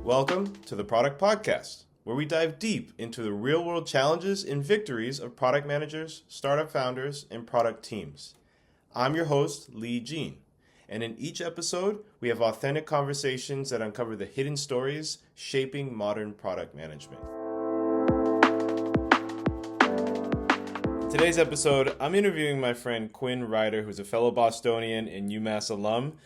Welcome to the Product Podcast, where we dive deep into the real world challenges and victories of product managers, startup founders, and product teams. I'm your host, Lee Jean, and in each episode, we have authentic conversations that uncover the hidden stories shaping modern product management. In today's episode, I'm interviewing my friend Quinn Ryder, who's a fellow Bostonian and UMass alum.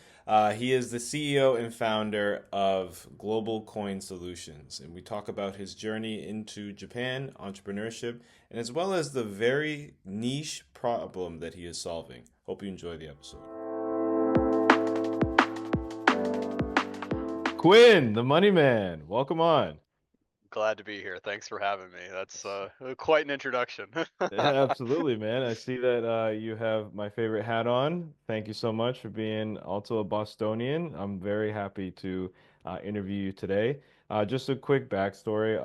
He is the CEO and founder of Global Coin Solutions, and we talk about his journey into Japan, entrepreneurship, and as well as the very niche problem that he is solving. Hope you enjoy the episode. Quinn, the money man, welcome on. Glad to be here. Thanks for having me. That's quite an introduction. Yeah, absolutely, man. I see that you have my favorite hat on. Thank you so much for being also a Bostonian. I'm very happy to interview you today. Just a quick backstory.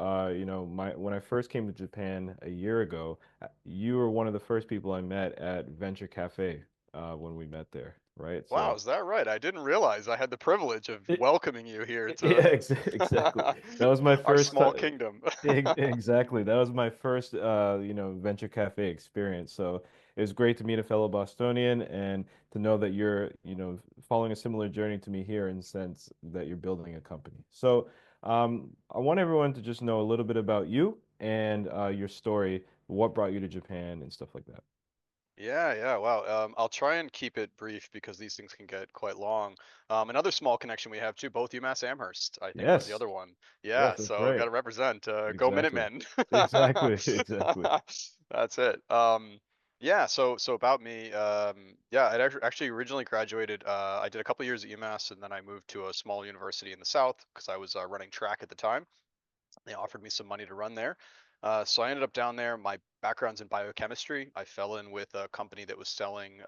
When I first came to Japan a year ago, you were one of the first people I met at Venture Cafe when we met there, right? Wow, So, is that right? I didn't realize I had the privilege of it, welcoming you here yeah, to exactly. That was my our first small time. kingdom. Exactly. That was my first, venture cafe experience. So it was great to meet a fellow Bostonian and to know that you're, following a similar journey to me here in the sense that you're building a company. So I want everyone to just know a little bit about you and your story, what brought you to Japan and stuff like that. Yeah. Wow. I'll try and keep it brief because these things can get quite long. Another small connection we have too, both UMass Amherst, I think was the Yes. other one. Yeah, Yes, that's so got right. to represent. Go Exactly. Minutemen. Exactly. Exactly. That's it. Yeah. So about me. Yeah, actually originally graduated. I did a couple years at UMass, and then I moved to a small university in the South because I was running track at the time. They offered me some money to run there. So I ended up down there. My background's in biochemistry. I fell in with a company that was selling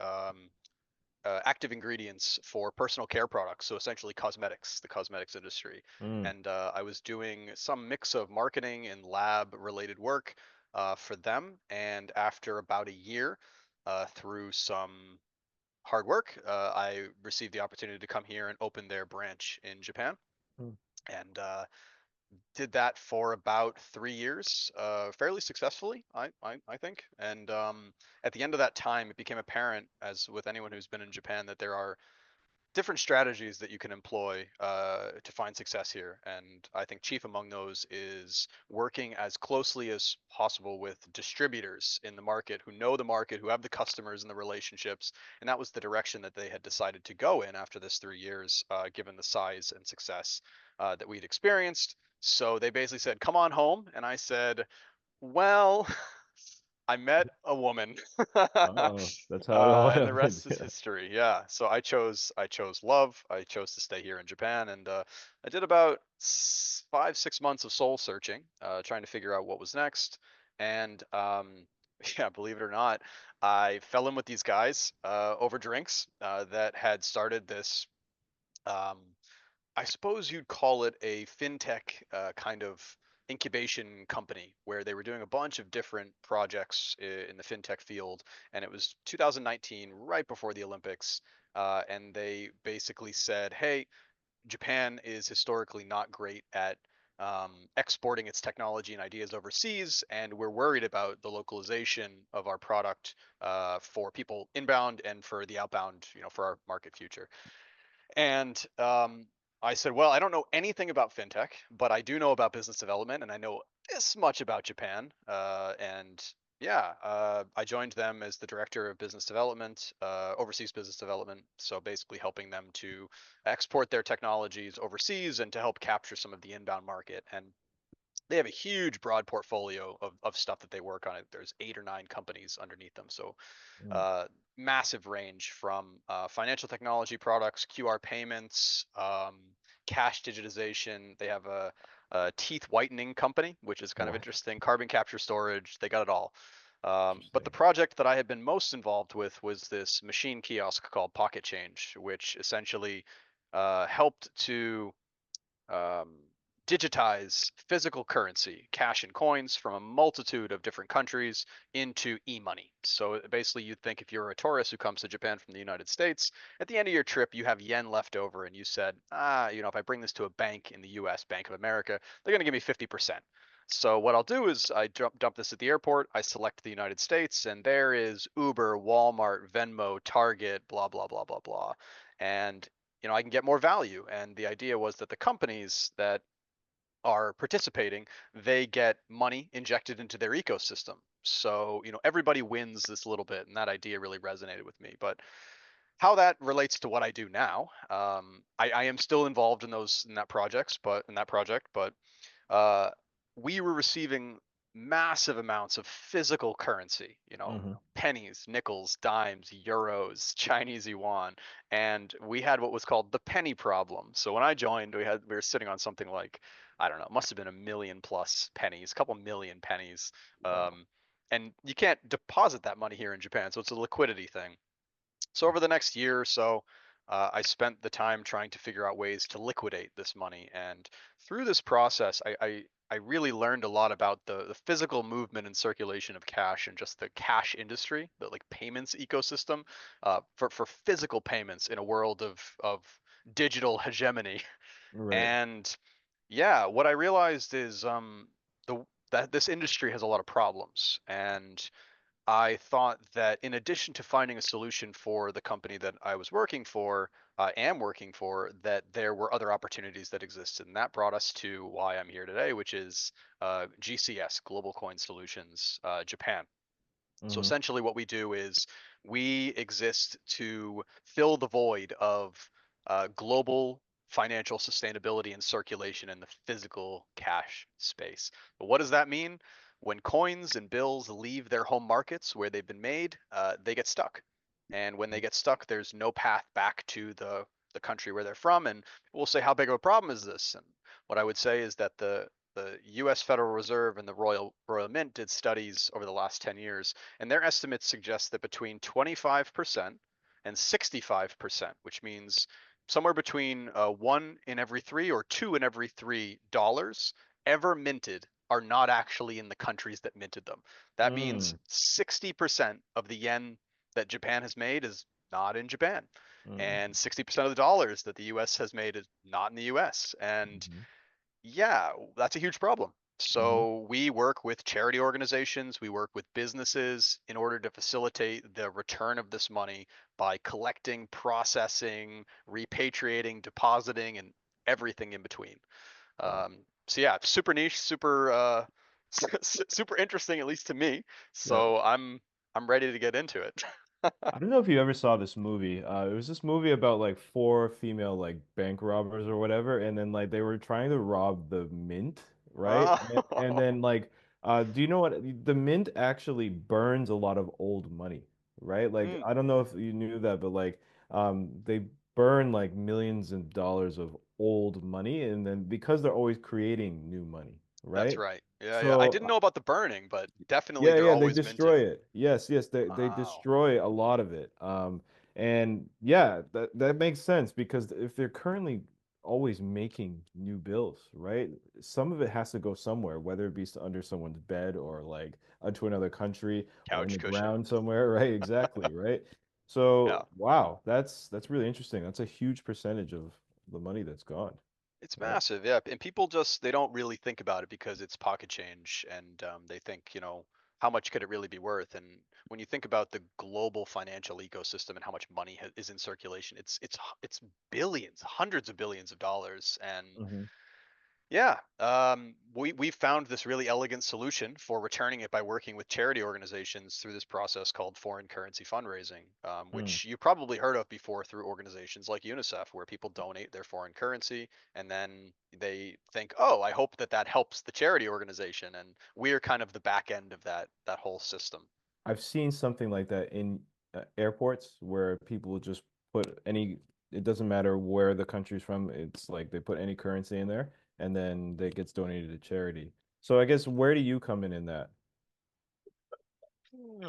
active ingredients for personal care products, so essentially cosmetics, the cosmetics industry. Mm, And I was doing some mix of marketing and lab related work for them. And after about a year, through some hard work, I received the opportunity to come here and open their branch in Japan. mm, And did that for about 3 years, fairly successfully, I think. And at the end of that time, it became apparent, as with anyone who's been in Japan, that there are different strategies that you can employ to find success here. And I think chief among those is working as closely as possible with distributors in the market who know the market, who have the customers and the relationships. And that was the direction that they had decided to go in after this 3 years, given the size and success that we'd experienced. So they basically said, "Come on home." And I said, "Well, I met a woman, uh-oh. That's how it all and the happened. rest is history." Yeah. So I chose love. I chose to stay here in Japan, and I did about 5, 6 months of soul searching, trying to figure out what was next. And yeah, believe it or not, I fell in with these guys over drinks that had started this. Um, I suppose you'd call it a fintech kind of incubation company where they were doing a bunch of different projects in the fintech field. And it was 2019, right before the Olympics. And they basically said, "Hey, Japan is historically not great at exporting its technology and ideas overseas, and we're worried about the localization of our product for people inbound and for the outbound, for our market future." And I said, "Well, I don't know anything about fintech, but I do know about business development, and I know this much about Japan." And yeah, I joined them as the director of business development, overseas business development. So basically helping them to export their technologies overseas and to help capture some of the inbound market. And they have a huge, broad portfolio of stuff that they work on. There's 8 or 9 companies underneath them. So Mm, uh, massive range from financial technology products, QR payments, cash digitization. They have a teeth whitening company, which is kind of what? interesting. Carbon capture storage. They got it all. But the Interesting. project that I had been most involved with was this machine kiosk called Pocket Change, which essentially helped to um, digitize physical currency, cash and coins from a multitude of different countries into e-money. So basically, you'd think if you're a tourist who comes to Japan from the United States, at the end of your trip, you have yen left over, and you said, if I bring this to a bank in the U.S., Bank of America, they're going to give me 50%. So what I'll do is I dump this at the airport. I select the United States, and there is Uber, Walmart, Venmo, Target, blah blah blah blah blah, and I can get more value. And the idea was that the companies that are participating, they get money injected into their ecosystem. So, everybody wins this little bit, and that idea really resonated with me. But how that relates to what I do now, I am still involved in that project, but uh, we were receiving massive amounts of physical currency, Hmm. pennies, nickels, dimes, euros, Chinese yuan, and we had what was called the penny problem. So when I joined, we were sitting on something like, I don't know, it must have been a million plus pennies, a couple million pennies. Wow. Um, and you can't deposit that money here in Japan, so it's a liquidity thing. So over the next year or so, I spent the time trying to figure out ways to liquidate this money. And through this process, I really learned a lot about the physical movement and circulation of cash and just the cash industry, the like payments ecosystem for physical payments in a world of digital hegemony. Right. And yeah, what I realized is that this industry has a lot of problems, and I thought that in addition to finding a solution for the company that am working for, that there were other opportunities that existed. And that brought us to why I'm here today, which is GCS, Global Coin Solutions, Japan. So Hmm. essentially, what we do is we exist to fill the void of global financial sustainability and circulation in the physical cash space. But what does that mean? When coins and bills leave their home markets where they've been made, they get stuck. And when they get stuck, there's no path back to the country where they're from. And we'll say, how big of a problem is this? And what I would say is that the U.S. Federal Reserve and the Royal Mint did studies over the last 10 years, and their estimates suggest that between 25% and 65%, which means somewhere between one in every three or two in every $3 ever minted are not actually in the countries that minted them. That means Mm. 60% of the yen that Japan has made is not in Japan. Mm. And 60% of the dollars that the US has made is not in the US. And Hmm. yeah, that's a huge problem. Hmm. So we work with charity organizations, we work with businesses in order to facilitate the return of this money by collecting, processing, repatriating, depositing, and everything in between. Wow. So yeah, super niche, super super interesting, at least to me. Yeah. So I'm ready to get into it. I don't know if you ever saw this movie. It was this movie about like four female like bank robbers or whatever, and then like they were trying to rob the mint, right? And Oh, then like, do you know what the mint actually burns a lot of old money, right? Like mm, I don't know if you knew that, but like, they burn like millions of dollars of old money, and then because they're always creating new money, that's right? right. Yeah, yeah. I didn't So know about the burning, but definitely yeah, they're yeah, they always destroy minting. it. Yes, yes, they Wow. destroy a lot of it. And yeah, that makes sense because if they're currently always making new bills, right? Some of it has to go somewhere, whether it be under someone's bed or like to another country or in Couch the cushion. ground somewhere, right? Exactly, right? Yeah. So, wow, that's really interesting. That's a huge percentage of the money that's gone, It's right? massive, yeah. And people just they don't really think about it because it's pocket change, and they think, how much could it really be worth? And when you think about the global financial ecosystem and how much money is in circulation, it's billions, hundreds of billions of dollars, and Hmm. yeah, we found this really elegant solution for returning it by working with charity organizations through this process called foreign currency fundraising, Mm. which you probably heard of before through organizations like UNICEF, where people donate their foreign currency and then they think, oh, I hope that helps the charity organization, and we're kind of the back end of that whole system. I've seen something like that in airports where people just put any, it doesn't matter where the country's from, it's like they put any currency in there and then it gets donated to charity. So I guess where do you come in that?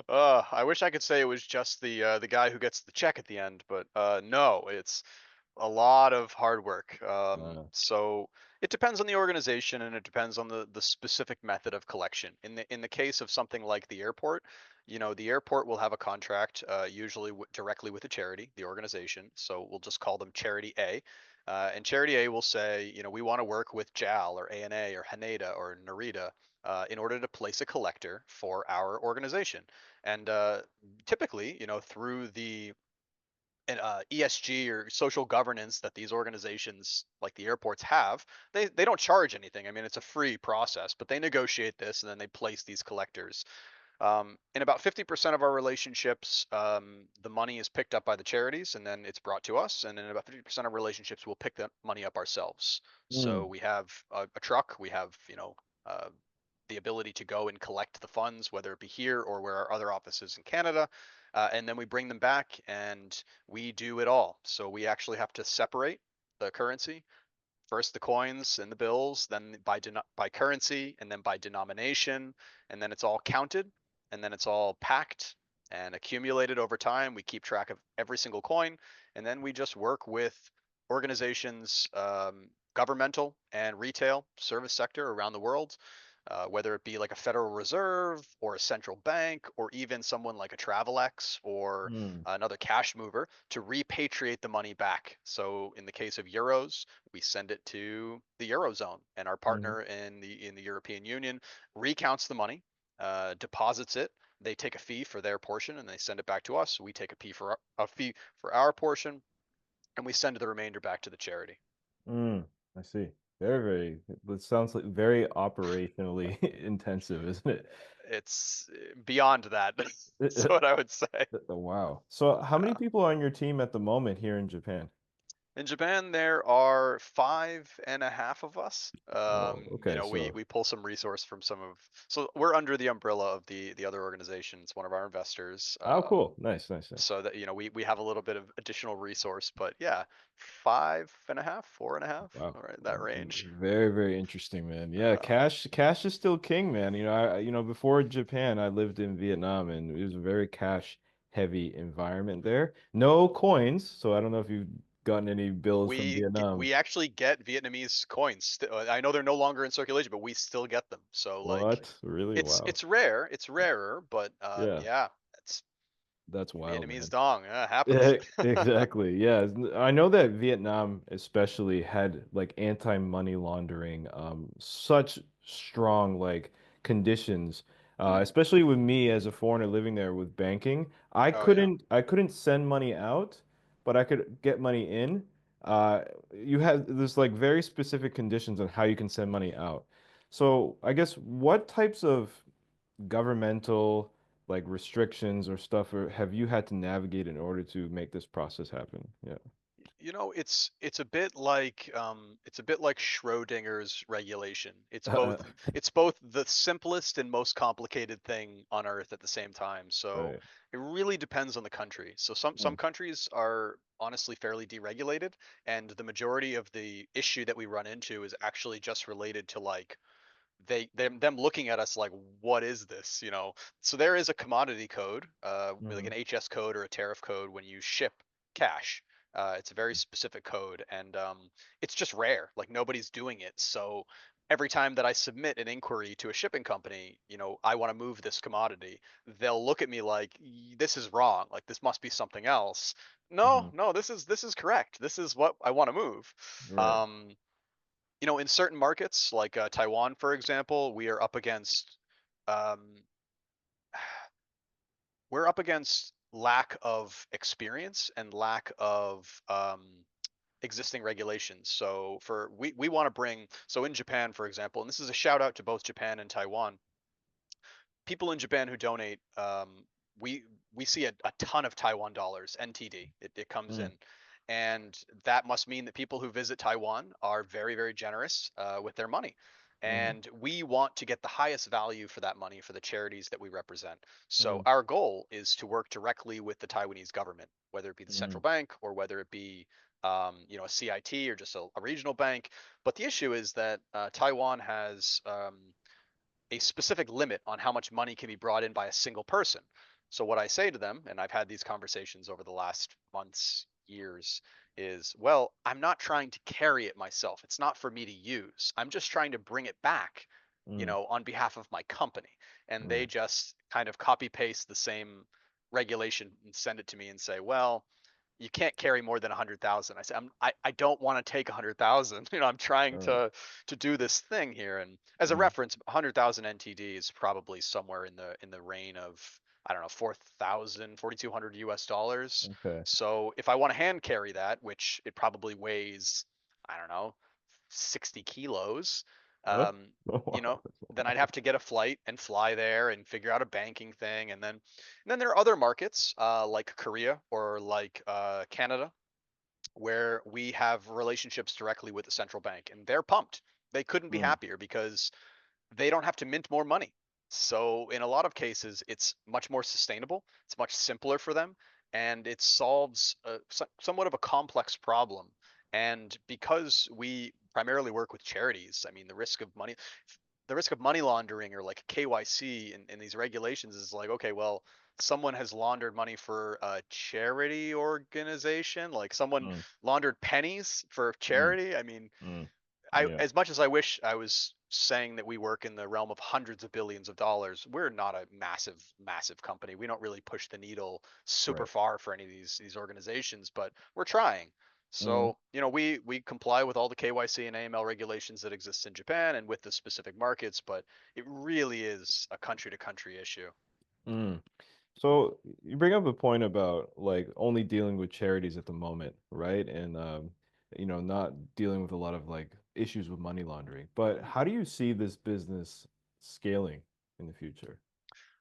I wish I could say it was just the guy who gets the check at the end, but no, it's a lot of hard work. Uh, So It depends on the organization and it depends on the specific method of collection. In the case of something like the airport, the airport will have a contract, usually directly with a charity, the organization. So we'll just call them Charity A. And Charity A will say, we want to work with JAL or ANA or Haneda or Narita in order to place a collector for our organization. And typically, through the ESG or social governance that these organizations like the airports have, they don't charge anything. I mean, it's a free process, but they negotiate this and then they place these collectors. In about 50% of our relationships, the money is picked up by the charities and then it's brought to us. And in about 50% of relationships, we'll pick that money up ourselves. So Mm, we have a truck, we have, uh, the ability to go and collect the funds, whether it be here or where our other offices in Canada. And then we bring them back and we do it all. So we actually have to separate the currency. First the coins and the bills, then by currency, and then by denomination, and then it's all counted, and then it's all packed and accumulated over time. We keep track of every single coin, and then we just work with organizations, governmental and retail service sector around the world, whether it be like a Federal Reserve or a central bank or even someone like a Travelex or mm, another cash mover to repatriate the money back. So in the case of euros, we send it to the eurozone, and our mhm, partner in the European Union recounts the money, deposits it. They take a fee for their portion and they send it back to us. We take a fee for our portion, and we send the remainder back to the charity. mm. I see. Very, very. It sounds like very operationally intensive, isn't it? It's beyond that. That's Uh, what I would say. Wow. So, how many Yeah. people are on your team at the moment here in Japan? In Japan, there are five and a half of us. Oh, okay. We pull some resource from so we're under the umbrella of the other organization. It's one of our investors. Oh, cool. Nice, nice, nice. So that we have a little bit of additional resource, but yeah, five and a half, four and a half, Wow. all right, that range. Very, very interesting, man. Yeah, Uh, cash is still king, man. Before Japan, I lived in Vietnam and it was a very cash heavy environment there. No coins, so I don't know if you've gotten any bills from Vietnam. we actually get Vietnamese coins. I know they're no longer in circulation, but we still get them. So like, What? Really? it's Wow. rare, it's rarer, but Yeah, yeah, it's that's wild, Vietnamese man. dong. Yeah, it happens. Yeah, exactly. Yeah. I know that Vietnam especially had like anti-money laundering, such strong like conditions. Hmm. Especially with me as a foreigner living there with banking. Oh yeah. I couldn't send money out, but I could get money in. Uh, you have there's like very specific conditions on how you can send money out. So I guess what types of governmental like restrictions or stuff or have you had to navigate in order to make this process happen? Yeah. It's a bit like Schrodinger's regulation. It's Uh, both it's both the simplest and most complicated thing on earth at the same time. So right. it really depends on the country. So some Mm, countries are honestly fairly deregulated, and the majority of the issue that we run into is actually just related to like them looking at us like, what is this, so there is a commodity code, like mhm, an HS code or a tariff code when you ship cash. It's a very specific code, and it's just rare, like nobody's doing it. So every time that I submit an inquiry to a shipping company, I want to move this commodity, they'll look at me like, this is wrong, like this must be something else. No, mhm. no, this is correct, this is what I want to move. Right. um in certain markets like Taiwan, for example, um, we're up against lack of experience and lack of existing regulations. So we want to bring, so in Japan, for example, and this is a shout out to both Japan and Taiwan, people in Japan who donate, we we see a ton of Taiwan dollars, NTD. It comes Mm, in, and that must mean that people who visit Taiwan are very very generous with their money, mhm, and we want to get the highest value for that money for the charities that we represent. So mm, our goal is to work directly with the Taiwanese government, whether it be the mm, central bank or whether it be a CIT or just a regional bank. But the issue is that Taiwan has a specific limit on how much money can be brought in by a single person. So what I say to them, and I've had these conversations over the last months, years is, well, I'm not trying to carry it myself. It's not for me to use. I'm just trying to bring it back, Mm, on behalf of my company. And they right. just kind of copy paste the same regulation and send it to me and say, well, you can't carry more than 100,000. I said, I don't want to take 100,000. I'm trying Right. to do this thing here. And as a Mm, reference, 100,000 NTD is probably somewhere in the reign of, I don't know, 4,000, 4,200 US dollars. okay. So if I want to hand carry that, which it probably weighs, I don't know, 60 kilos, Oh, um, oh, you wow. know, That's a then I'd lot. have to get a flight and fly there and figure out a banking thing. And then there are other markets like Korea or like Canada where we have relationships directly with the central bank, and they're pumped. They couldn't be Mm, happier because they don't have to mint more money. So in a lot of cases, it's much more sustainable. It's much simpler for them, and it solves somewhat of a complex problem. And because we primarily work with charities, I mean, the risk of money laundering or like KYC in these regulations is like, okay, well, someone has laundered money for a charity organization, like someone mm, laundered pennies for mm, charity. I mean, mm. I Yeah, as much as I wish I was saying that we work in the realm of hundreds of billions of dollars, we're not a massive company. We don't really push the needle super right. far for any of these organizations, but we're trying. Mm, So, we comply with all the KYC and AML regulations that exist in Japan and with the specific markets, but it really is a country to country issue. mm. So you bring up a point about like only dealing with charities at the moment, right? And not dealing with a lot of like issues with money laundering. But how do you see this business scaling in the future?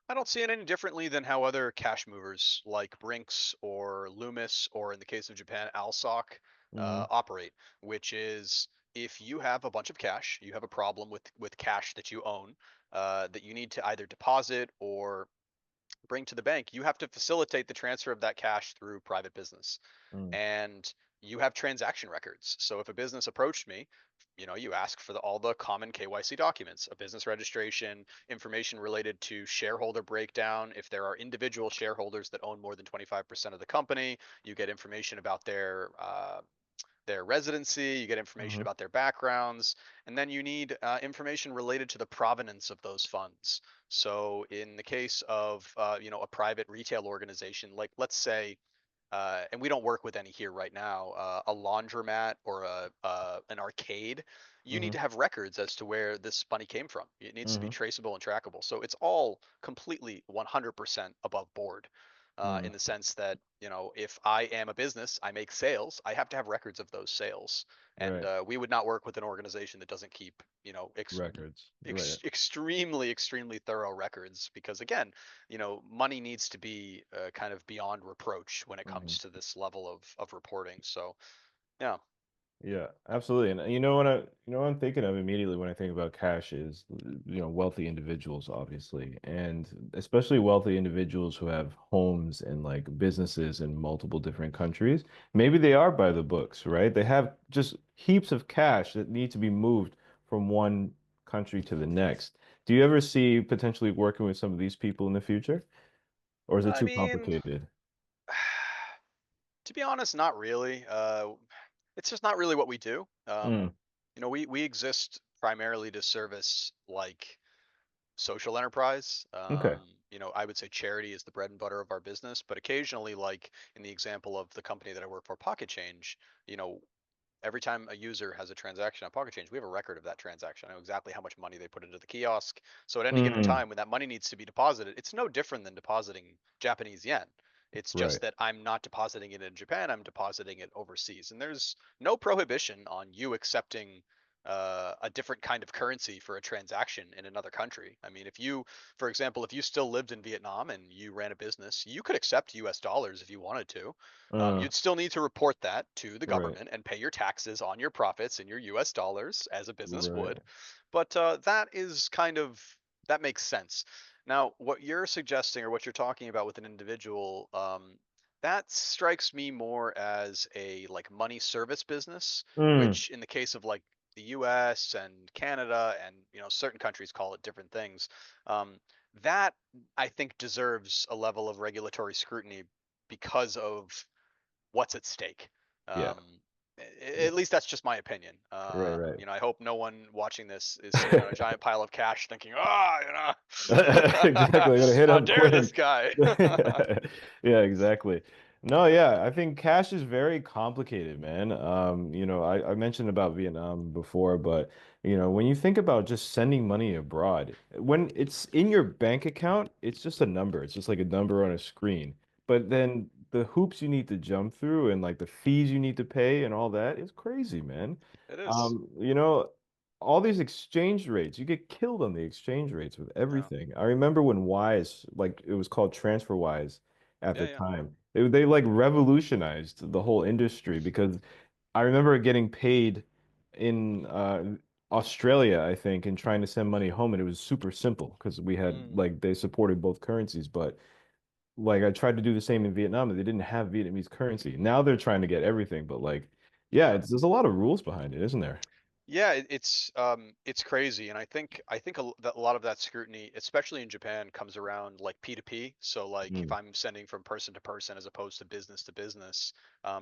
I don't see it any differently than how other cash movers like Brinks or Loomis, or in the case of Japan, Alsoc, Mm, operate, which is if you have a bunch of cash, you have a problem with cash that you own, that you need to either deposit or bring to the bank, you have to facilitate the transfer of that cash through private business. mm, And you have transaction records. So if a business approached me, you ask for all the common KYC documents, a business registration, information related to shareholder breakdown. If there are individual shareholders that own more than 25% of the company, you get information about their residency, you get information hmm about their backgrounds, and then you need information related to the provenance of those funds. So in the case of a private retail organization, like let's say, and we don't work with any here right now, a laundromat or an arcade, you need hmm to have records as to where this money came from. It needs to be hmm traceable and trackable. So it's all completely 100% above board. mm, In the sense that, if I am a business, I make sales, I have to have records of those sales. And right. we would not work with an organization that doesn't keep, Records. Right. extremely thorough records, because again, money needs to be kind of beyond reproach when it hmm comes to this level of reporting. So yeah. Yeah, absolutely. And you know what I'm thinking of immediately when I think about cash is, wealthy individuals, obviously, and especially wealthy individuals who have homes and like businesses in multiple different countries. Maybe they are by the books, right? They have just heaps of cash that need to be moved from one country to the next. Do you ever see potentially working with some of these people in the future, or is it I too mean, complicated? to be honest, not really. It's just not really what we do. Mm, We exist primarily to service like social enterprise. okay. I would say charity is the bread and butter of our business, but occasionally, like in the example of the company that I work for, Pocket Change, you know, every time a user has a transaction on Pocket Change, we have a record of that transaction. I know exactly how much money they put into the kiosk. So at any given Mm, time, when that money needs to be deposited, it's no different than depositing Japanese yen. It's just right. that I'm not depositing it in Japan, I'm depositing it overseas. And there's no prohibition on you accepting a different kind of currency for a transaction in another country. I mean, for example, if you still lived in Vietnam and you ran a business, you could accept US dollars if you wanted to. Uh, You'd still need to report that to the right. government and pay your taxes on your profits in your US dollars as a business would. Right. But that makes sense. Now, what you're suggesting or what you're talking about with an individual, that strikes me more as a like money service business, Mm, which in the case of like the US and Canada and certain countries call it different things. That I think deserves a level of regulatory scrutiny because of what's at stake. Yeah. At least that's just my opinion. Right, right. I hope no one watching this is sitting on a giant pile of cash thinking, "Ah, Exactly. I gotta hit how up dare this Quinn. guy." Yeah, exactly. No, yeah, I think cash is very complicated, man. I mentioned about Vietnam before, but when you think about just sending money abroad, when it's in your bank account, it's just a number. It's just like a number on a screen. But then the hoops you need to jump through and like the fees you need to pay and all that is crazy, man. It is. Um, you know, all these exchange rates, you get killed on the exchange rates with Yeah. everything. I remember when Wise, like it was called TransferWise at Yeah. the Yeah. time. They like revolutionized the whole industry because I remember getting paid in Australia, I think, and trying to send money home, and it was super simple because we had Mm, like they supported both currencies. But like I tried to do the same in Vietnam, and they didn't have Vietnamese currency. Now they're trying to get everything, but like, yeah, yeah. there's a lot of rules behind it, isn't there? Yeah, it's crazy, and I think that a lot of that scrutiny, especially in Japan, comes around like P2P. So like if Mm, I'm sending from person to person as opposed to business,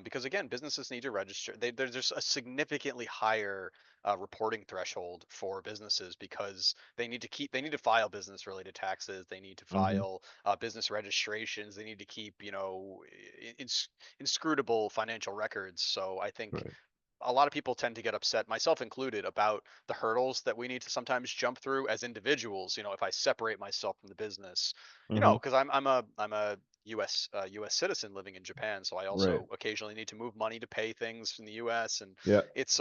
because again, businesses need to register. There's just a significantly higher reporting threshold for businesses because they need to file business related taxes. They need to hmm. file business registrations. They need to keep inscrutable financial records. So I think Right. a lot of people tend to get upset, myself included, about the hurdles that we need to sometimes jump through as individuals. If I separate myself from the business, Hmm. because I'm a U.S. citizen living in Japan, so I Right. also occasionally need to move money to pay things in the U.S. And Yeah. it's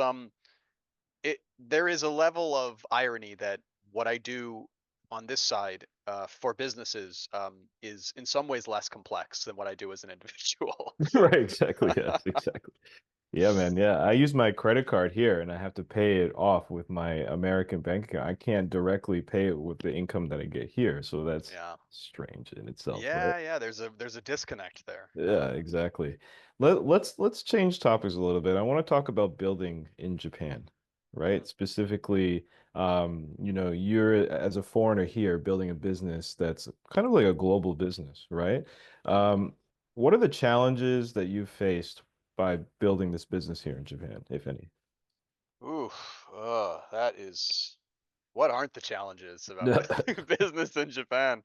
it there is a level of irony that what I do on this side for businesses is in some ways less complex than what I do as an individual. Right. Exactly. Yes. Exactly. Yeah, man. Yeah. I use my credit card here and I have to pay it off with my American bank account. I can't directly pay it with the income that I get here. So that's Yeah. strange in itself, right? Yeah, there's a disconnect there. Yeah, exactly. Let's change topics a little bit. I want to talk about building in Japan, Mhm. right? Specifically, you're as a foreigner here building a business that's kind of like a global business, right? Um, what are the challenges that you've faced by building this business here in Japan, if any? Ooh, that is what aren't the challenges about building a business in Japan?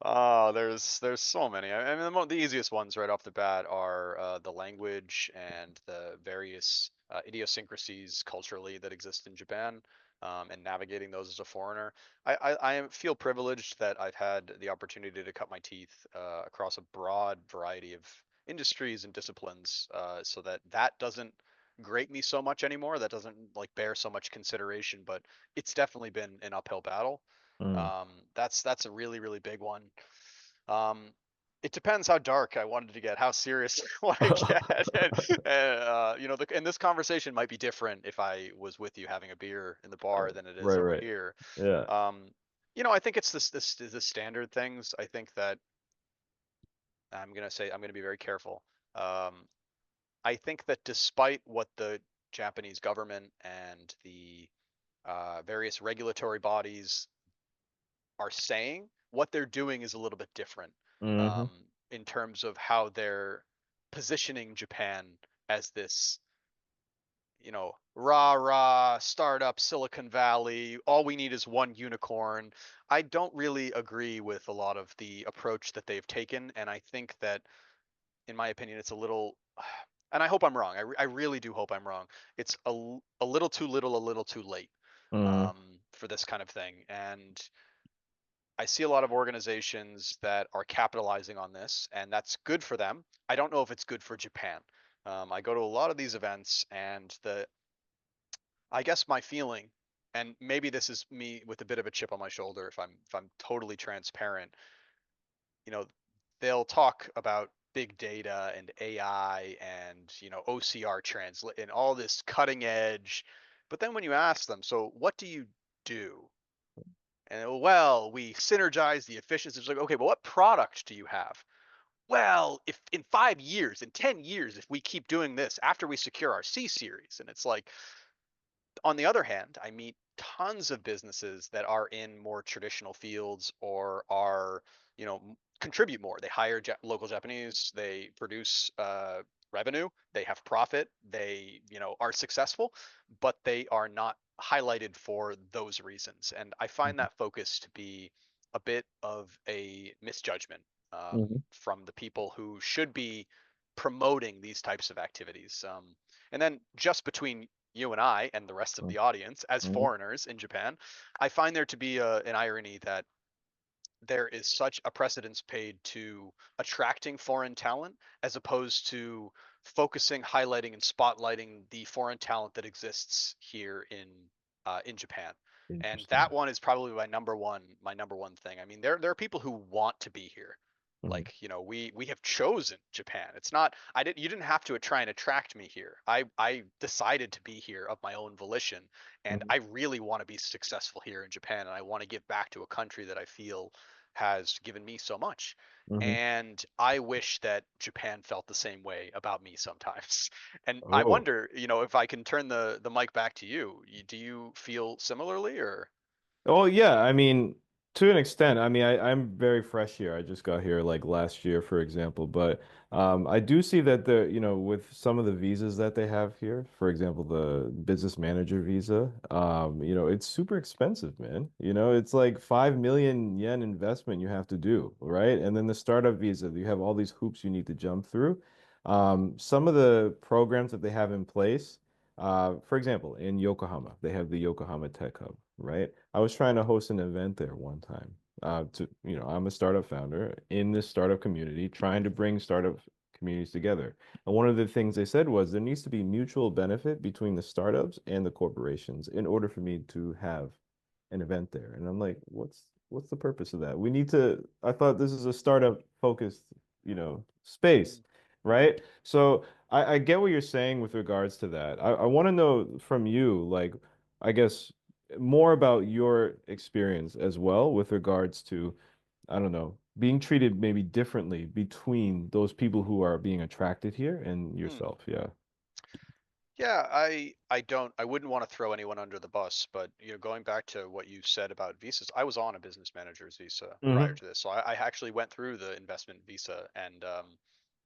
Uh, There's so many. I mean, the easiest ones right off the bat are the language and the various idiosyncrasies culturally that exist in Japan, and navigating those as a foreigner. Feel privileged that I've had the opportunity to cut my teeth across a broad variety of industries and disciplines, so that doesn't grate me so much anymore. That doesn't like bear so much consideration, but it's definitely been an uphill battle. mm. That's a really really big one. Um, it depends how dark I wanted to get, how serious I want to get, and this conversation might be different if I was with you having a beer in the bar than it is Right, over right. here. Yeah. Um, I think it's the standard things. I think that I'm gonna be very careful. Um, I think that despite what the Japanese government and the various regulatory bodies are saying, what they're doing is a little bit different, Hmm. in terms of how they're positioning Japan as this, rah rah startup Silicon Valley. All we need is one unicorn. I don't really agree with a lot of the approach that they've taken, and I think that, in my opinion, it's a little. And I hope I'm wrong. I really do hope I'm wrong. It's a little too little, a little too late, Hmm. for this kind of thing. And I see a lot of organizations that are capitalizing on this, and that's good for them. I don't know if it's good for Japan. I go to a lot of these events, and I guess my feeling, and maybe this is me with a bit of a chip on my shoulder, if I'm totally transparent, you know, they'll talk about big data and AI and OCR translate and all this cutting edge, but then when you ask them, so what do you do? And well, we synergize the efficiency. It's like, okay, but what product do you have? Well, if in 5 years, in 10 years, if we keep doing this after we secure our C series, and it's like, on the other hand, I meet tons of businesses that are in more traditional fields or are, contribute more. They hire local Japanese. They produce revenue, they have profit, they, are successful, but they are not highlighted for those reasons. And I find Mhm. that focus to be a bit of a misjudgment, Mhm. from the people who should be promoting these types of activities. And then just between you and I and the rest of Mhm. the audience, as Mhm. foreigners in Japan, I find there to be an irony that there is such a precedence paid to attracting foreign talent as opposed to focusing, highlighting, and spotlighting the foreign talent that exists here in Japan. And Interesting. that one is probably my number one thing. I mean, there are people who want to be here. Mhm. Like, we have chosen Japan. It's not I didn't you didn't have to try and attract me here. I decided to be here of my own volition, and Mhm. I really want to be successful here in Japan, and I want to give back to a country that I feel has given me so much. Mhm. And I wish that Japan felt the same way about me sometimes. And I Oh. wonder, if I can turn the mic back to you. Do you feel similarly, or? Oh yeah, I mean, to an extent. I mean, I'm very fresh here. I just got here like last year, for example. But I do see that with some of the visas that they have here, for example, the business manager visa, it's super expensive, man. It's like 5 million yen investment you have to do, right? And then the startup visa, you have all these hoops you need to jump through. Some of the programs that they have in place. For example, in Yokohama, they have the Yokohama Tech Hub, right? I was trying to host an event there one time. I'm a startup founder in this startup community, trying to bring startup communities together. And one of the things they said was there needs to be mutual benefit between the startups and the corporations in order for me to have an event there. And I'm like, what's the purpose of that? I thought this is a startup focused, space, Mm, right? So I get what you're saying with regards to that. I want to know from you, like, I guess more about your experience as well with regards to, I don't know, being treated maybe differently between those people who are being attracted here and mm. yourself. Yeah. Yeah, I wouldn't want to throw anyone under the bus, but going back to what you said about visas, I was on a business manager's visa prior Hmm. to this, so I actually went through the investment visa, and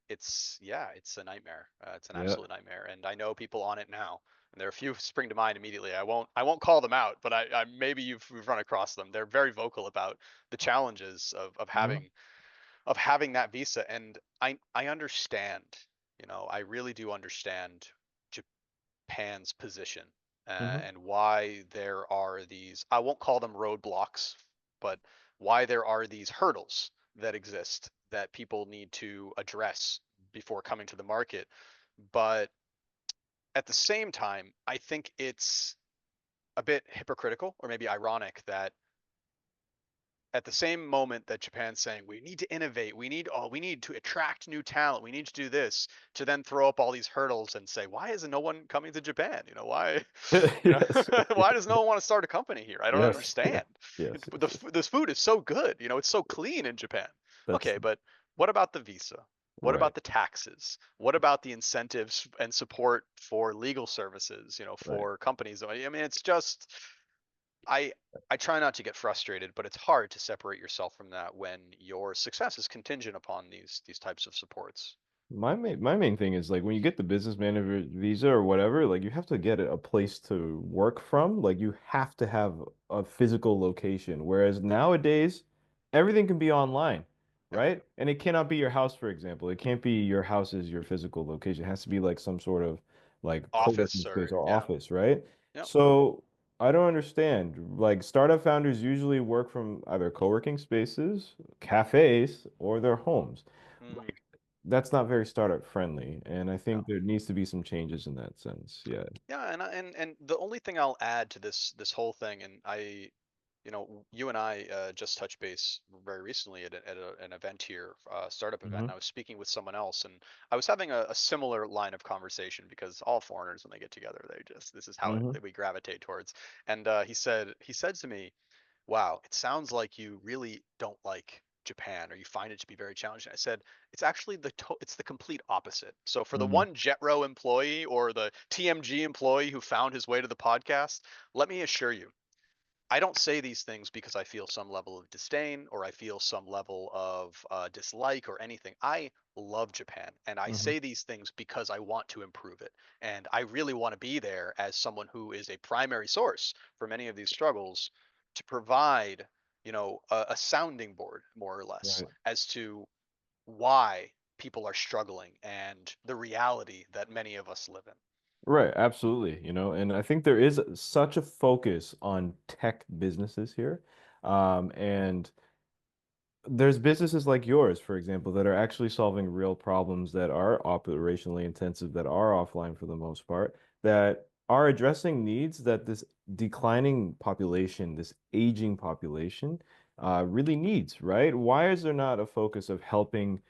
it's a nightmare. It's an Yeah. absolute nightmare, and I know people on it now, and there are a few spring to mind immediately. I won't call them out, but I maybe you've run across them. They're very vocal about the challenges of Hmm. having that visa, and I understand. I really do understand Japan's position, Hmm. and why there are these. I won't call them roadblocks, but why there are these hurdles that exist that people need to address before coming to the market. But at the same time, I think it's a bit hypocritical or maybe ironic that at the same moment that Japan's saying we need to innovate, we need to attract new talent, we need to do this, to then throw up all these hurdles and say, why isn't no one coming to Japan? Why, Yes. why does no one want to start a company here? I don't Yes. understand. Yes. Yes. This food is so good, it's so clean in Japan. That's Okay, but what about the visa? What right. about the taxes? What about the incentives and support for legal services, Right. for companies? I mean, it's just I I try not to get frustrated, but it's hard to separate yourself from that when your success is contingent upon these types of supports. My main thing is like when you get the business manager visa or whatever, like you have to get a place to work from. Like you have to have a physical location. Whereas nowadays, everything can be online, Yep. right? And it cannot be your house, for example. It can't be your house is your physical location. It has to be like some sort of like co-working Office space or or yeah. office, right? Yep. So I don't understand. Like startup founders usually work from either co-working spaces, cafes, or their homes. Mm, That's not very startup friendly, and I no. think there needs to be some changes in that sense. Yeah. Yeah, and the only thing I'll add to this whole thing, and you and I just touched base very recently at an event here, startup event, and Hmm. I was speaking with someone else, and I was having a similar line of conversation because all foreigners when they get together, this is how Hmm. that we gravitate towards. And he said to me, wow, it sounds like you really don't like Japan or you find it to be very challenging. I said, it's the complete opposite. So for the Hmm. one JetRo employee or the TMG employee who found his way to the podcast, let me assure you, I don't say these things because I feel some level of disdain or I feel some level of dislike or anything. I love Japan, and I Hmm. say these things because I want to improve it. And I really want to be there as someone who is a primary source for many of these struggles to provide, a sounding board, more or less, Right. as to why people are struggling and the reality that many of us live in. Right, absolutely. And I think there is such a focus on tech businesses here. And there's businesses like yours, for example, that are actually solving real problems that are operationally intensive, that are offline for the most part, that are addressing needs that this declining population, this aging population, really needs, right? Why is there not a focus of helping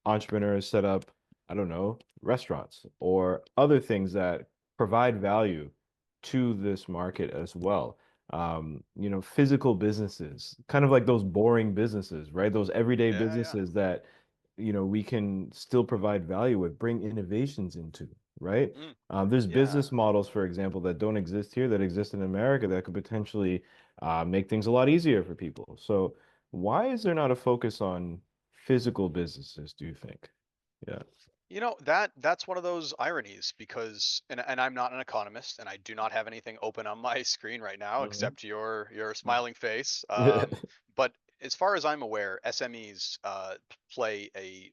entrepreneurs set up, I don't know, restaurants or other things that provide value to this market as well? Physical businesses, kind of like those boring businesses, right? Those everyday Yeah, yeah. businesses that, we can still provide value with, bring innovations into, right? Mm, There's yeah. business models, for example, that don't exist here that exist in America that could potentially make things a lot easier for people. So why is there not a focus on physical businesses, do you think? Yeah. That's one of those ironies because and I'm not an economist and I do not have anything open on my screen right now Hmm. except your smiling face. Yeah. But as far as I'm aware, SMEs play a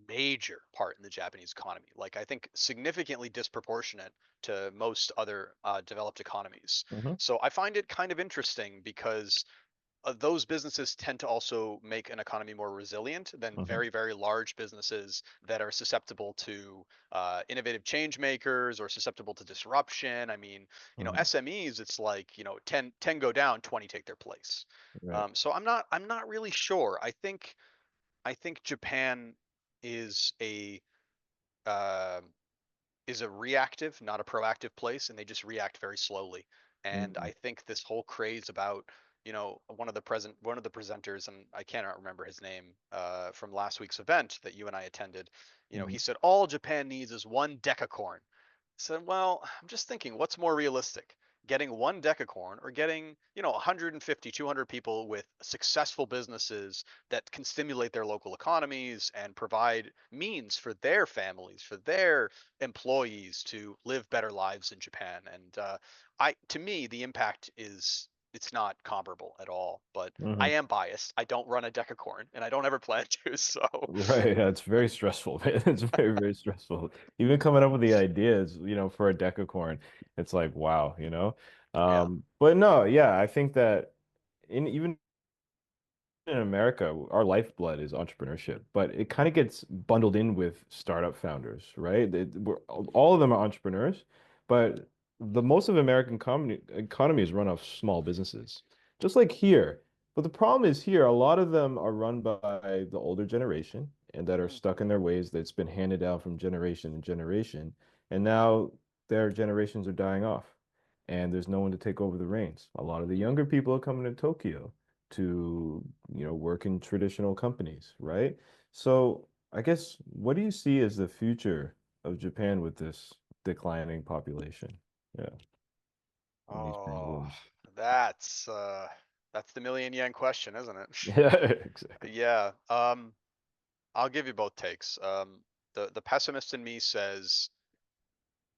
major part in the Japanese economy. Like I think significantly disproportionate to most other developed economies. Hmm. So I find it kind of interesting because those businesses tend to also make an economy more resilient than Hmm. very, very large businesses that are susceptible to innovative change makers or susceptible to disruption. I mean, Hmm. SMEs, it's like, 10 go down, 20 take their place. Right. So I'm not really sure. I think Japan is a um is a reactive, not a proactive place, and they just react very slowly. And Hmm. I think this whole craze about, one of the presenters, and I cannot remember his name, from last week's event that you and I attended. He Hmm. said all Japan needs is one decacorn. Said, well, I'm just thinking, what's more realistic? Getting one decacorn or getting, 150, 200 people with successful businesses that can stimulate their local economies and provide means for their families, for their employees to live better lives in Japan. And to me, the impact it's not comparable at all. But I Hmm. am biased. I don't run a decacorn, and I don't ever plan to. So Right. Yeah, it's very stressful, man. It's very, very stressful. Even coming up with the ideas, for a decacorn, it's like, wow. yeah. But no, yeah, I think that even in America, our lifeblood is entrepreneurship, but it kind of gets bundled in with startup founders, right? All of them are entrepreneurs, but the most of American economy is run off small businesses, just like here. But the problem is here, a lot of them are run by the older generation and that are Mm, stuck in their ways that's been handed down from generation to generation. And now their generations are dying off and there's no one to take over the reins. A lot of the mm. younger people are coming to Tokyo to work in traditional companies, right? So I guess what do you see as the future of Japan with this declining population? Yeah, and these Oh, problems. that's the million yen question, isn't it? Yeah, exactly. Yeah. I'll give you both takes. The pessimist in me says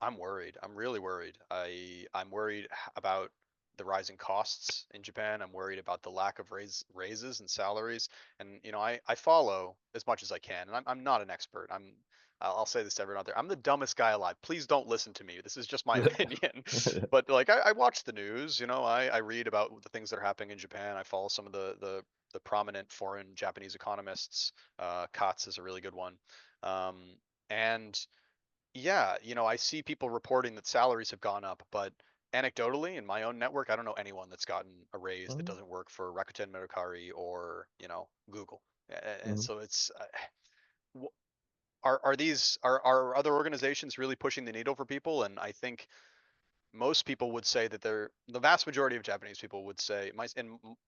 I'm worried. I'm really worried. I'm worried about the rising costs in Japan. I'm worried about the lack of raises and salaries. And I follow as much as I can. And I'm not an expert. I'll say this to everyone out there. I'm the dumbest guy alive. Please don't listen to me. This is just my opinion. But like I watch the news. I read about the things that are happening in Japan. I follow some of the prominent foreign Japanese economists. Katz is a really good one. And yeah, I see people reporting that salaries have gone up, but anecdotally in my own network, I don't know anyone that's gotten a raise that Mhm. doesn't work for Rakuten Mercari or, Google. And Mhm. so it's w- are these are other organizations really pushing the needle for people? And I think most people would say that the vast majority of Japanese people would say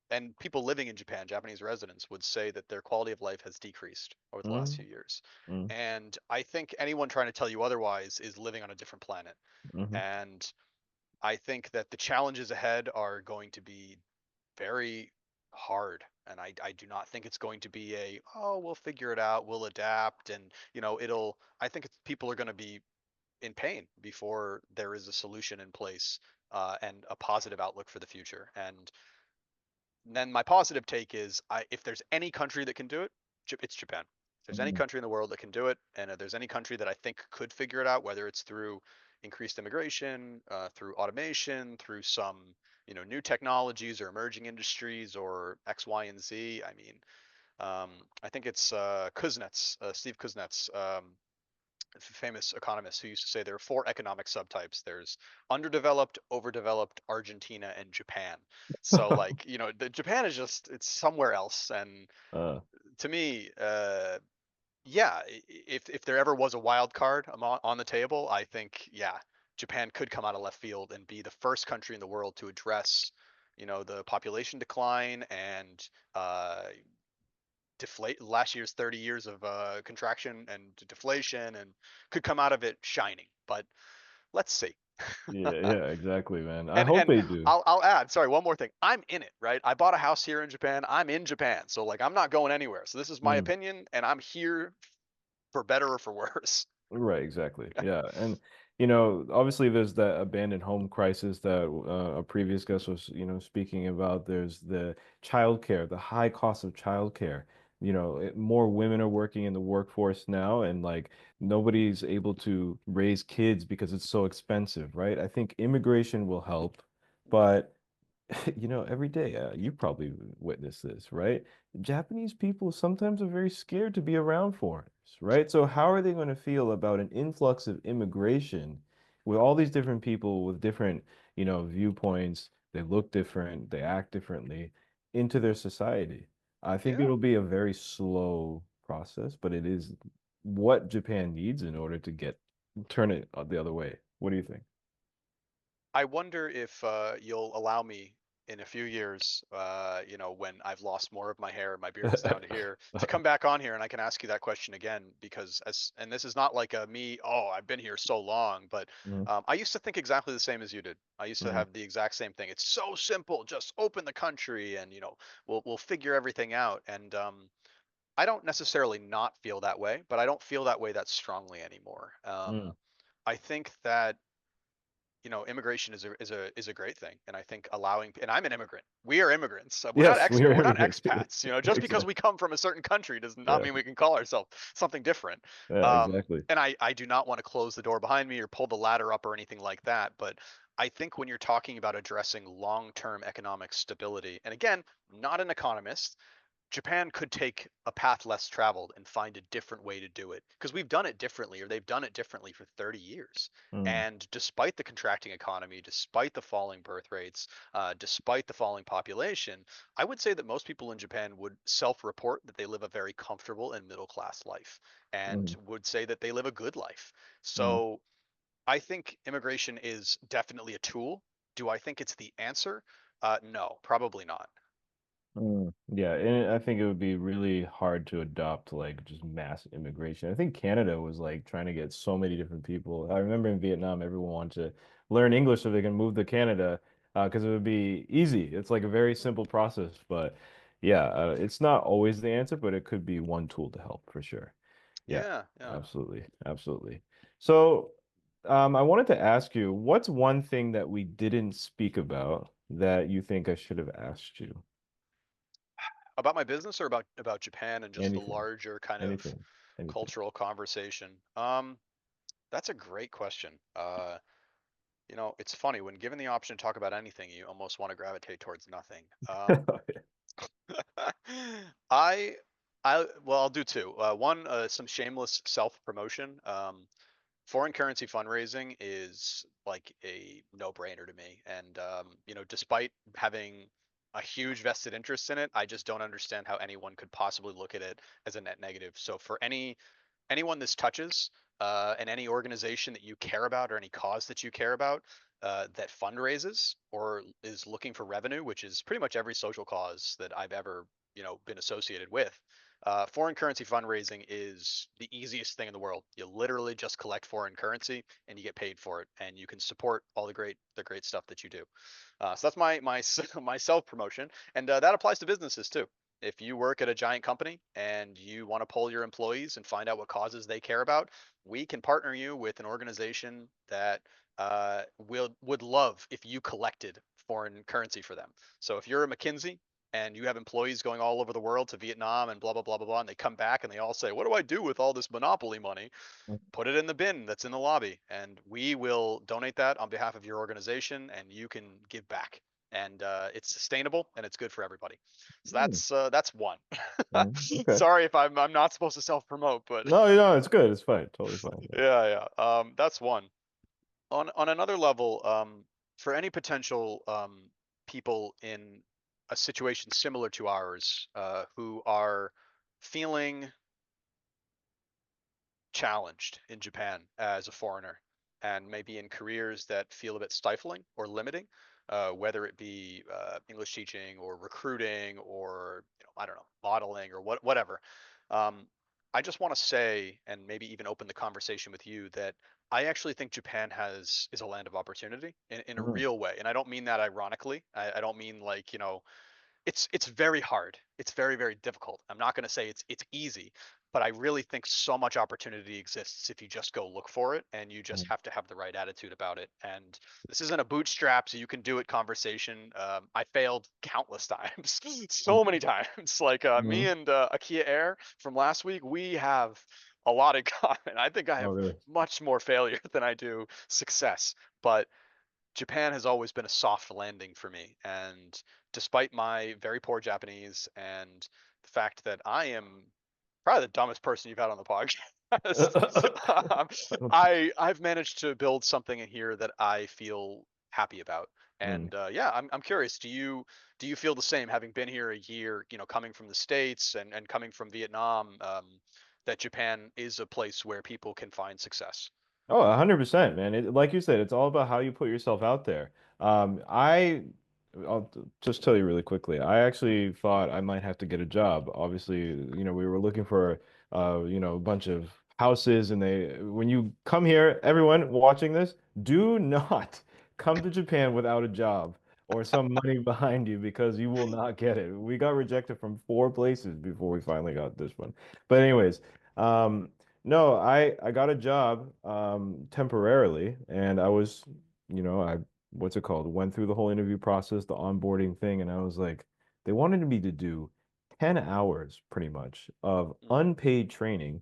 and people living in Japan, Japanese residents would say that their quality of life has decreased over the last few Mhm. years. Mhm. And I think anyone trying to tell you otherwise is living on a different planet. Mhm. And I think that the challenges ahead are going to be very hard. And I do not think it's going to be a, oh, we'll figure it out, we'll adapt, and I think people are going to be in pain before there is a solution in place, and a positive outlook for the future. And then my positive take is, if there's any country that can do it, it's Japan. If there's any Mm. country in the world that can do it, and if there's any country that I think could figure it out, whether it's through increased immigration, through automation, through some new technologies or emerging industries or X, Y, and Z. I mean, I think it's Kuznets, Steve Kuznets, famous economist, who used to say there are four economic subtypes. There's underdeveloped, overdeveloped, Argentina, and Japan. So like, the Japan is just, it's somewhere else. And uh, to me, yeah, if there ever was a wild card on the table, I think, yeah, Japan could come out of left field and be the first country in the world to address, the population decline and deflate last year's 30 years of contraction and deflation, and could come out of it shining. But let's see. yeah, yeah, exactly, man. I hope And they do. I'll add, sorry, one more thing. I'm in it, right? I bought a house here in Japan. I'm in Japan. So like, I'm not going anywhere. So this is my Mm. opinion, and I'm here for better or for worse. Right, exactly. Yeah. And obviously there's that abandoned home crisis that a previous guest was, speaking about. There's the childcare, the high cost of childcare. More women are working in the workforce now, and like nobody's able to raise kids because it's so expensive, right? I think immigration will help, but every day, you probably witness this, right? Japanese people sometimes are very scared to be around foreigners, right? So how are they going to feel about an influx of immigration with all these different people with different, viewpoints? They look different, they act differently into their society. I think Yeah. it'll be a very slow process, but it is what Japan needs in order to turn it the other way. What do you think? I wonder if you'll allow me in a few years, when I've lost more of my hair, my beard is down to here, to come back on here and I can ask you that question again. Because and this is not like a me, oh, I've been here so long, but Mhm, I used to think exactly the same as you did. I used to mhm, have the exact same thing. It's so simple, just open the country, and we'll figure everything out. And I don't necessarily not feel that way, but I don't feel that way that strongly anymore. mhm. I think that immigration is a great thing, and I think allowing, and I'm an immigrant. We are immigrants. Yes, we are We're not immigrants. expats. Just because Exactly. we come from a certain country does not Yeah. mean we can call ourselves something different. Yeah, exactly. And I do not want to close the door behind me or pull the ladder up or anything like that. But I think when you're talking about addressing long-term economic stability, and again, not an economist, Japan could take a path less traveled and find a different way to do it, because we've done it differently, or they've done it differently for 30 years. Mm, And despite the contracting economy, despite the falling birth rates, despite the falling population, I would say that most people in Japan would self report that they live a very comfortable and middle class life, and mm, would say that they live a good life. mm. So I think immigration is definitely a tool. Do I think it's the answer? No, probably not. Yeah, and I think it would be really hard to adopt like just mass immigration. I think Canada was like trying to get so many different people. I remember in Vietnam, everyone wanted to learn English so they can move to Canada because it would be easy. It's like a very simple process, but yeah, it's not always the answer, but it could be one tool to help for sure. Yeah, Yeah, yeah. absolutely, absolutely. So, I wanted to ask you, what's one thing that we didn't speak about that you think I should have asked you? About my business, or about Japan and just the Anything, larger kind of anything, anything. cultural conversation? That's a great question. It's funny, when given the option to talk about anything, you almost want to gravitate towards nothing. I, well, I'll do two. One, some shameless self-promotion. Foreign currency fundraising is like a no-brainer to me. And despite having a huge vested interest in it, I just don't understand how anyone could possibly look at it as a net negative. So for anyone this touches, and any organization that you care about, or any cause that you care about, that fundraises or is looking for revenue, which is pretty much every social cause that I've ever been associated with. Foreign currency fundraising is the easiest thing in the world. You literally just collect foreign currency and you get paid for it, and you can support all the great stuff that you do. So that's my my self promotion, and that applies to businesses too. If you work at a giant company and you want to poll your employees and find out what causes they care about, we can partner you with an organization that would love if you collected foreign currency for them. So if you're a McKinsey and you have employees going all over the world to Vietnam and blah blah blah blah blah, and they come back and they all say, "What do I do with all this monopoly money?" Put it in the bin that's in the lobby, and we will donate that on behalf of your organization, and you can give back. And it's sustainable and it's good for everybody. So Hmm. that's one. Okay. Sorry if I'm not supposed to self promote, but No, no, it's good. It's fine. Totally fine. yeah. That's one. On another level, for any potential people in a situation similar to ours, who are feeling challenged in Japan as a foreigner and maybe in careers that feel a bit stifling or limiting, whether it be English teaching or recruiting or I don't know, modeling or whatever. Um, I just want to say, and maybe even open the conversation with you, that I actually think Japan has is a land of opportunity in a Mm, real way, and I don't mean that ironically. I don't mean like it's very hard. It's very difficult. I'm not going to say it's easy, but I really think so much opportunity exists if you just go look for it, and you just mm, have to have the right attitude about it. And this isn't a bootstrap, so you can do it conversation. I failed countless times, so many times. Like me mm. and Akia Air from last week, we have a lot in common. I think I Oh, have really? much more failure than I do success, but Japan has always been a soft landing for me. And despite my very poor Japanese and the fact that I am probably the dumbest person you've had on the podcast, um, I've managed to build something in here that I feel happy about. Mm. And yeah, I'm curious. Do you feel the same, having been here a year? Coming from the States and coming from Vietnam, that Japan is a place where people can find success. Oh, 100%, man. Like you said, it's all about how you put yourself out there. I'll just tell you really quickly. I actually thought I might have to get a job. Obviously, we were looking for, a bunch of houses, and when you come here, everyone watching this, do not come to Japan without a job or some money behind you because you will not get it. We got rejected from 4 places before we finally got this one. But anyways, um, no, I got a job temporarily, and I was, I what's it called? Went through the whole interview process, the onboarding thing, and I was like, they wanted me to do 10 hours pretty much of Mm, unpaid training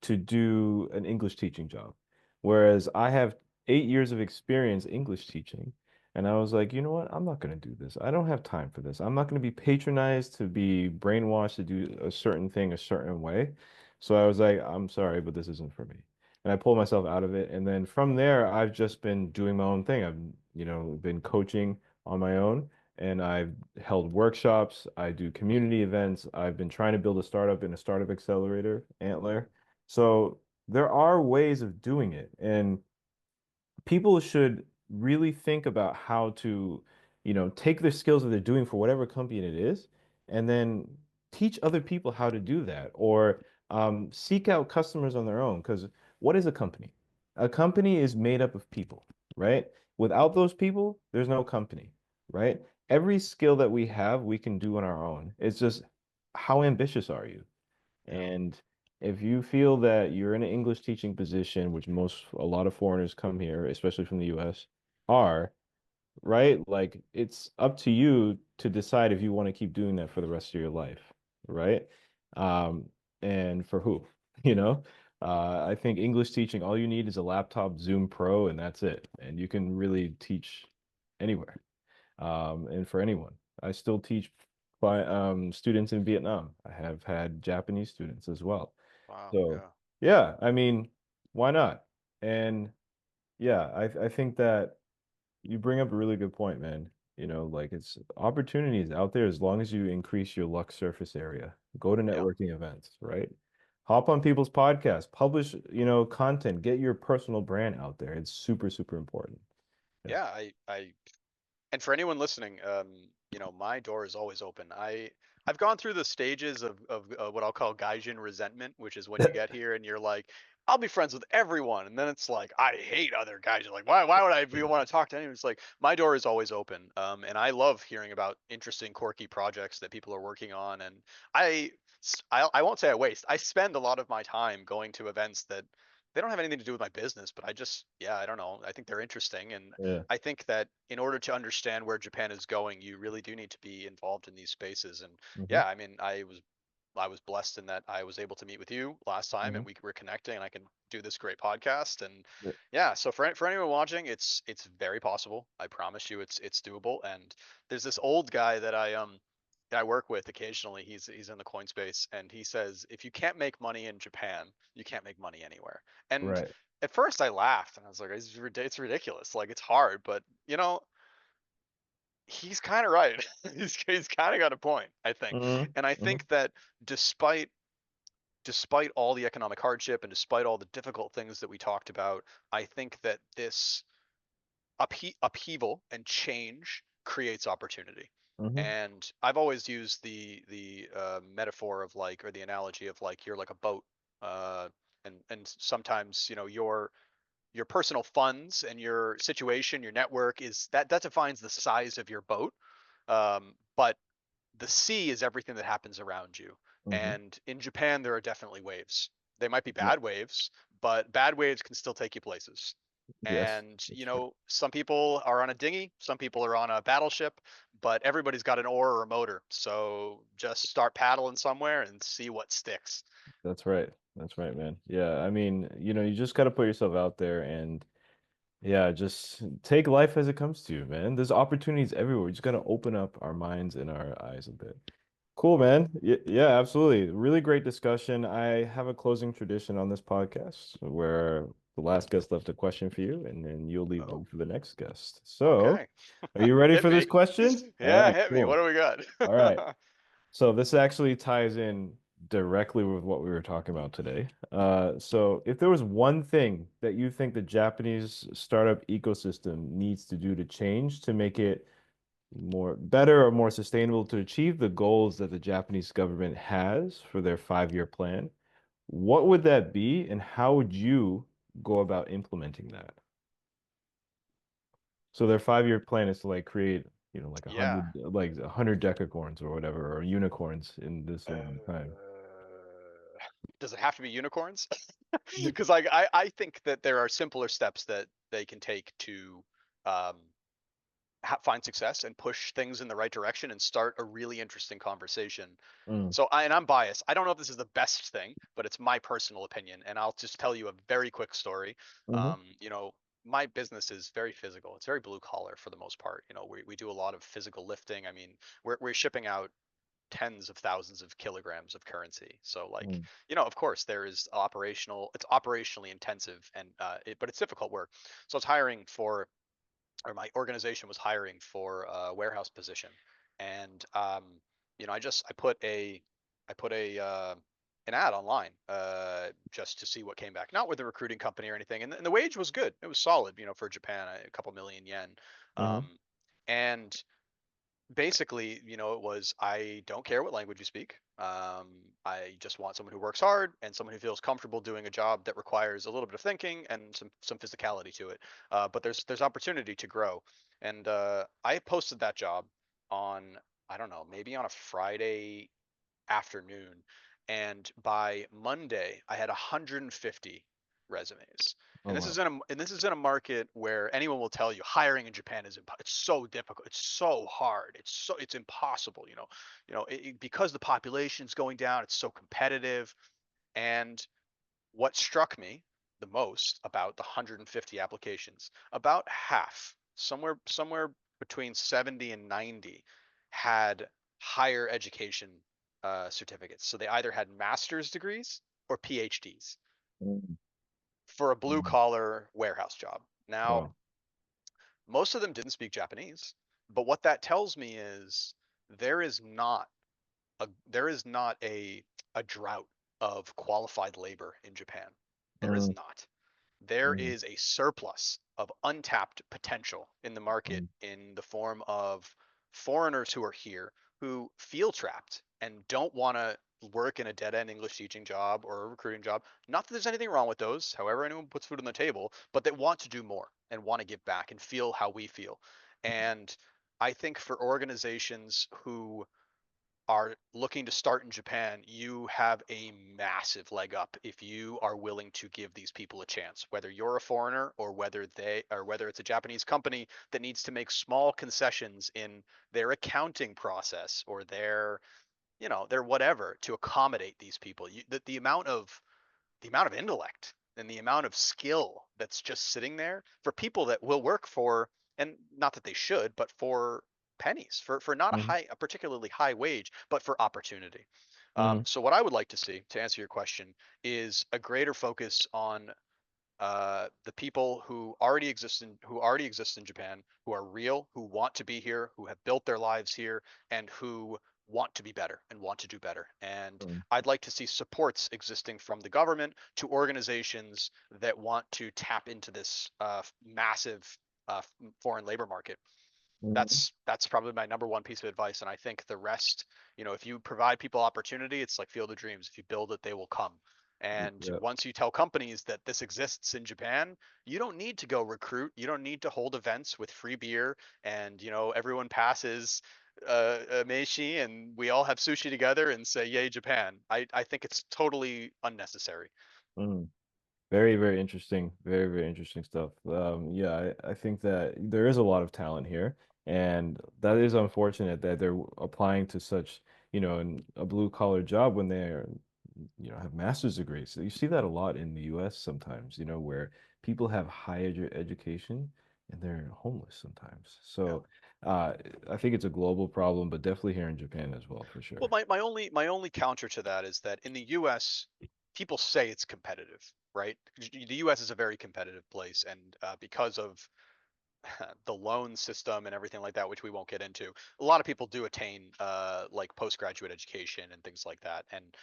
to do an English teaching job. Whereas I have 8 years of experience English teaching. And I was like, you know what? I'm not going to do this. I don't have time for this. I'm not going to be patronized to be brainwashed to do a certain thing a certain way. So I was like, I'm sorry, but this isn't for me. And I pulled myself out of it. And then from there, I've just been doing my own thing. I've, been coaching on my own, and I've held workshops. I do community events. I've been trying to build a startup in a startup accelerator, Antler. So there are ways of doing it, and people should really think about how to, take their skills that they're doing for whatever company it is, and then teach other people how to do that, or seek out customers on their own. Because what is a company? A company is made up of people, right? Without those people, there's no company, right? Every skill that we have, we can do on our own. It's just how ambitious are you? yeah. And if you feel that you're in an English teaching position, which a lot of foreigners come here, especially from the US, are, right? Like it's up to you to decide if you want to keep doing that for the rest of your life, right? Um, and for who, you know? I think English teaching, all you need is a laptop, Zoom Pro, and that's it. And you can really teach anywhere, and for anyone. I still teach students in Vietnam. I have had Japanese students as well. Wow. So, Yeah. yeah, I mean, why not? And yeah, I think that you bring up a really good point, man. Like it's opportunities out there as long as you increase your luck surface area. Go to Yeah. networking events, right? Hop on people's podcasts, publish, content, get your personal brand out there. It's super, super important. Yeah. Yeah. I And for anyone listening, my door is always open. I've gone through the stages of what I'll call Gaijin resentment, which is when you get here and you're like, I'll be friends with everyone, and then it's like I hate other guys. You're like, why would I even want to talk to anyone? It's like my door is always open, and I love hearing about interesting, quirky projects that people are working on, and I I won't say I waste. I spend a lot of my time going to events that they don't have anything to do with my business, but I just, yeah, I don't know. I think they're interesting. And Yeah. I think that in order to understand where Japan is going, you really do need to be involved in these spaces. And Hmm. yeah, I mean, I was blessed in that I was able to meet with you last time Hmm. and we were connecting and I can do this great podcast. And Yeah. yeah, so for anyone watching, it's very possible. I promise you it's doable. And there's this old guy that I work with occasionally. He's in the coin space and he says if you can't make money in Japan, you can't make money anywhere. And Right. at first I laughed and I was like, it's ridiculous. Like it's hard, but he's kind of right. He's kind of got a point, I think. Hmm. And I Hmm. think that despite despite all the economic hardship and despite all the difficult things that we talked about, I think that this upheaval and change creates opportunity. Hmm. And I've always used the metaphor of like, or the analogy of like, you're like a boat, uh, and sometimes your personal funds and your situation, your network is that defines the size of your boat. But the sea is everything that happens around you. Hmm. And in Japan, there are definitely waves. They might be Yeah. bad waves, but bad waves can still take you places. Yes. And, That's true. some people are on a dinghy, some people are on a battleship, but everybody's got an oar or a motor. So just start paddling somewhere and see what sticks. That's right. That's right, man. Yeah. I mean, you just got to put yourself out there and yeah, just take life as it comes to you, man. There's opportunities everywhere. We just got to open up our minds and our eyes a bit. Cool, man. Yeah, absolutely. Really great discussion. I have a closing tradition on this podcast where the last guest left a question for you, and then you'll leave one Oh, for the next guest. So, okay. are you ready Hit for this me. question? All Yeah, right, hit me. What cool. do we All right. got? So this actually ties in directly with what we were talking about today. So if there was one thing that you think the Japanese startup ecosystem needs to do to change to make it more better or more sustainable to achieve the goals that the Japanese government has for their 5-year plan, what would that be, and how would you go about implementing that? So their 5-year plan is to like create, like Yeah. 100 decacorns or whatever, or unicorns in this Uh, amount of time. does it have to be unicorns? Because like I think that there are simpler steps that they can take to um, find success and push things in the right direction and start a really interesting conversation. Mm, So and I'm biased. I don't know if this is the best thing, but it's my personal opinion, and I'll just tell you a very quick story. hmm. My business is very physical. It's very blue collar for the most part. We do a lot of physical lifting. I mean, we're shipping out tens of thousands of kilograms of currency. So like, Mm, of course it's operationally intensive and but it's difficult work. So it's hiring for, or my organization was hiring for a warehouse position. And I put a an ad online just to see what came back, not with a recruiting company or anything. And the wage was good. It was solid, for Japan, a couple million yen. hmm. Um, and basically, it was I don't care what language you speak. I just want someone who works hard and someone who feels comfortable doing a job that requires a little bit of thinking and some physicality to it. But there's opportunity to grow, and I posted that job on, I don't know, maybe on a Friday afternoon, and by Monday I had 150 resumes. Oh And wow. this is in a market where anyone will tell you hiring in Japan is it's so difficult, it's so hard, it's impossible. Because the population's going down, it's so competitive. And what struck me the most about the 150 applications, about half, somewhere between 70 and 90, had higher education certificates. So they either had master's degrees or PhDs Mm, for a blue mm. collar warehouse job. Now, Wow. most of them didn't speak Japanese, but what that tells me is there is not there is not a drought of qualified labor in Japan. There is Mm, not. There mm, is a surplus of untapped potential in the market mm, in the form of foreigners who are here who feel trapped and don't want to work in a dead end English teaching job or a recruiting job. Not that there's anything wrong with those, however, anyone puts food on the table, but they want to do more and want to give back and feel how we feel. And I think for organizations who are looking to start in Japan, you have a massive leg up if you are willing to give these people a chance, whether you're a foreigner or whether it's a Japanese company that needs to make small concessions in their accounting process or their whatever to accommodate these people. The amount of intellect and the amount of skill that's just sitting there for people that will work for, and not that they should, but for pennies, for not Mhm. a particularly high wage, but for opportunity. Mhm. So what I would like to see, to answer your question, is a greater focus on the people who already exist in Japan, who are real, who want to be here, who have built their lives here, and who want to be better and want to do better. And Mhm. I'd like to see supports existing from the government to organizations that want to tap into this massive foreign labor market. Mhm. That's probably my number one piece of advice. And I think the rest, if you provide people opportunity, it's like Field of Dreams. If you build it, they will come. And Yeah. once you tell companies that this exists in Japan, you don't need to go recruit. You don't need to hold events with free beer and everyone passes a meishi and we all have sushi together and say yay Japan. I think it's totally unnecessary. Mhm. Very, very interesting. Very, very interesting stuff. Yeah, I think that there is a lot of talent here, and that is unfortunate that they're applying to such, a blue collar job when they're, have master's degrees. So you see that a lot in the US sometimes, where people have higher education and they're homeless sometimes. Yeah. So I think it's a global problem, but definitely here in Japan as well, for Well, sure. my only counter to that is that in the U.S., people say it's competitive, right? The U.S. is a very competitive place, and because of the loan system and everything like that, which we won't get into, a lot of people do attain like postgraduate education and things like that. And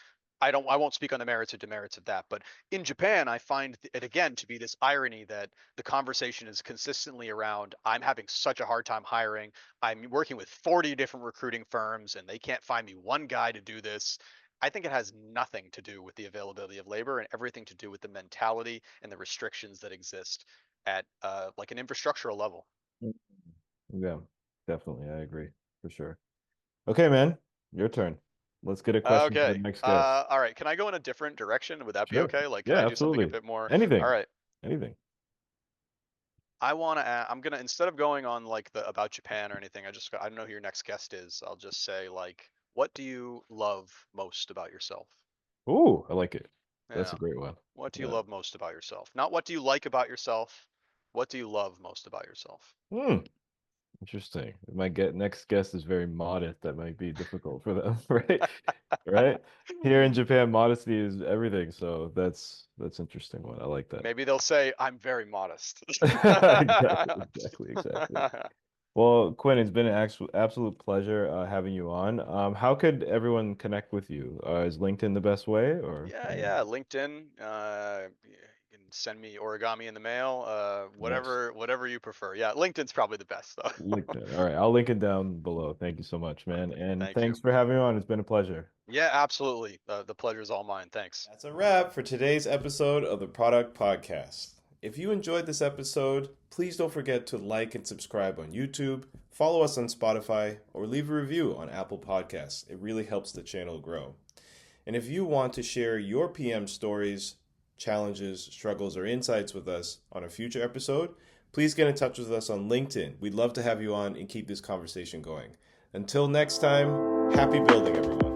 I won't speak on the merits or demerits of that, but in Japan, I find it again to be this irony that the conversation is consistently around, I'm having such a hard time hiring. I'm working with 40 different recruiting firms and they can't find me one guy to do this. I think it has nothing to do with the availability of labor and everything to do with the mentality and the restrictions that exist at like an infrastructural level. Mm. Yeah, definitely. I agree for sure. Okay, man, your turn. Let's get a question for the Okay. next guest. All right. Can I go in a different direction? Would that be Sure. okay? Like, can Yeah, I do something a absolutely. bit more? All Anything. right. Anything. I'm gonna, instead of going on like the about Japan or anything, I don't know who your next guest is. I'll just say like, what do you love most about yourself? Ooh, I like it. That's Yeah. a great one. What do you Yeah. love most about yourself? Not what do you like about yourself. What do you love most about yourself? Hmm. Interesting. My next guest is very modest. That might be difficult for them, right? Right? Here in Japan, modesty is everything. So that's interesting one. I like that. Maybe they'll say I'm very modest. Exactly, exactly, exactly. Well, Quinn, it's been an absolute pleasure having you on. How could everyone connect with you? Is LinkedIn the best way, or Yeah. LinkedIn. You can send me origami in the mail. nice Whatever you prefer. Yeah, LinkedIn's probably the best though. LinkedIn? All right, I'll link it down below. Thank you so much, man, Perfect. and Thank you. thanks for having me on. It's been a pleasure. Yeah, absolutely. The pleasure is all mine. Thanks. That's a wrap for today's episode of the Product Podcast. If you enjoyed this episode, please don't forget to like and subscribe on YouTube, follow us on Spotify, or leave a review on Apple Podcasts. It really helps the channel grow. And if you want to share your PM stories, challenges, struggles, or insights with us on a future episode, please get in touch with us on LinkedIn. We'd love to have you on and keep this conversation going. Until next time, happy building, everyone.